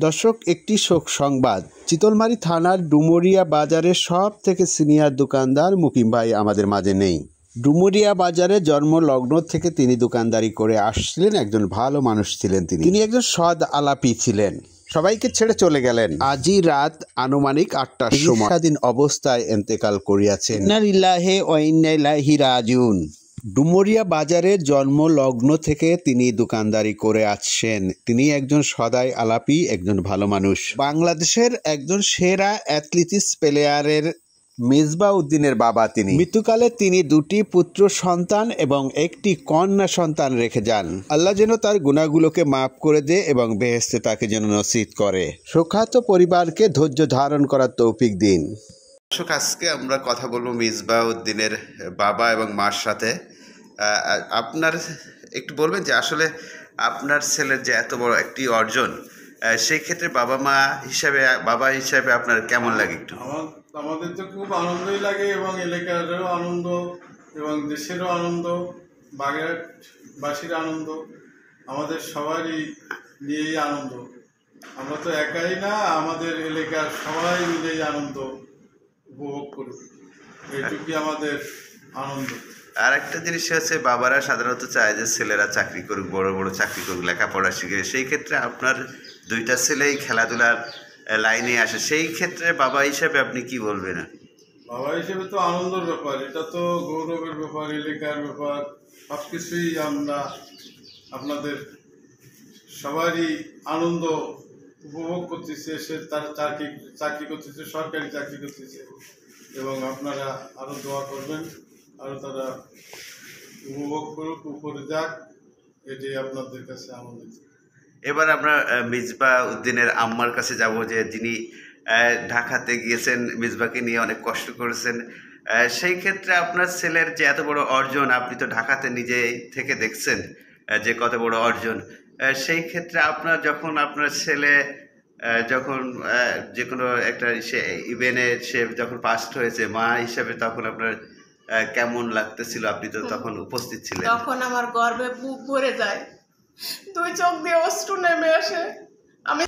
দর্শক, একটি শোক সংবাদ। চিতলমারী থানার ডুমুরিয়া বাজারের সব থেকে সিনিয়র দোকানদার মুকিম ভাই আমাদের মাঝে নেই। ডুমুরিয়া বাজারে জন্ম লগ্ন থেকে তিনি দোকানদারি করে আসছিলেন। একজন ভালো মানুষ ছিলেন তিনি একজন সৎ আলাপি ছিলেন। সবাইকে ছেড়ে চলে গেলেন আজই রাত আনুমানিক ৮টার সময়। স্বাধীন অবস্থায় ইন্তেকাল করিয়াছেন। ইন্না লিল্লাহি ওয়া ইন্না ইলাইহি রাজিউন। ডুমুরিয়া বাজারে জন্ম লগ্ন থেকে তিনি দোকানদারি করে আসছেন। তিনি একজন সদাই আলাপি, একজন ভালো মানুষ। বাংলাদেশের একজন সেরা অ্যাথলেটিক্স প্লেয়ারের মিসবাহ উদ্দিনের বাবা তিনি। মৃত্যুকালে তিনি দুটি পুত্র সন্তান এবং একটি কন্যা সন্তান রেখে যান। আল্লাহ যেন তার গুনাহগুলোকে মাফ করে দেয় এবং বেহেশতে তাকে যেন নসিব করে। শোকাহত পরিবারকে ধৈর্য ধারণ করার তৌফিক দিন। আজকে আমরা কথা বলবো মিসবাহ উদ্দিনের বাবা এবং মার সাথে। আপনার একটু বলবেন যে আসলে আপনার ছেলের যে এত বড় একটি অর্জন, সেই ক্ষেত্রে বাবা হিসাবে আপনার কেমন লাগে? একটু আমাদের তো খুব আনন্দই লাগে এবং এলাকারও আনন্দ এবং দেশেরও আনন্দ, বাগেরহাটবাসীর আনন্দ, আমাদের সবারই নিয়েই আনন্দ। আমরা তো একাই না, আমাদের এলাকার সবাই মিলেই আনন্দ উপভোগ করি, এইটুকুই আমাদের আনন্দ। আর একটা জিনিস হচ্ছে, বাবারা সাধারণত চায় যে ছেলেরা চাকরি করুক, বড় বড় চাকরি করুক, লেখাপড়া শিখে। সেই ক্ষেত্রে আপনার দুইটা ছেলেই খেলাধুলার লাইনে আসে। সেই ক্ষেত্রে বাবা হিসেবে আপনি কি বলবেন? বাবা হিসেবে তো আনন্দের ব্যাপার, এটা তো গৌরবের ব্যাপার, এলাকার ব্যাপার, সব কিছুই আমরা আপনাদের সবারই আনন্দ উপভোগ করতেছে। সে তার চাকরি করতেছে, সরকারি চাকরি করতেছে, এবং আপনারা আরও দোয়া করবেন, আরও তারা উপভোগ করুক, উপরে যাক, এটাই আপনাদের কাছে আনন্দিত। এবার আমরা মিসবাহ উদ্দিনের আম্মার কাছে যাব, যে যিনি ঢাকাতে গিয়েছেন, মিসবাহকে নিয়ে অনেক কষ্ট করেছেন। সেই ক্ষেত্রে আপনার ছেলের যে এত বড় অর্জন, আপনি তো ঢাকাতে নিজে থেকে দেখছেন যে কত বড় অর্জন। সেই ক্ষেত্রে আপনার আপনার ছেলে যখন যে কোনো একটা ইভেন্টে সে যখন ফার্স্ট হয়েছে, মা হিসাবে তখন আপনার কেমন লাগতেছিল? আপনি তো তখন উপস্থিত ছিলেন। তখন আমার গর্বে বুক ভরে যায়, দুই চোখ দিয়ে অশ্রু নেমে আসে। আমি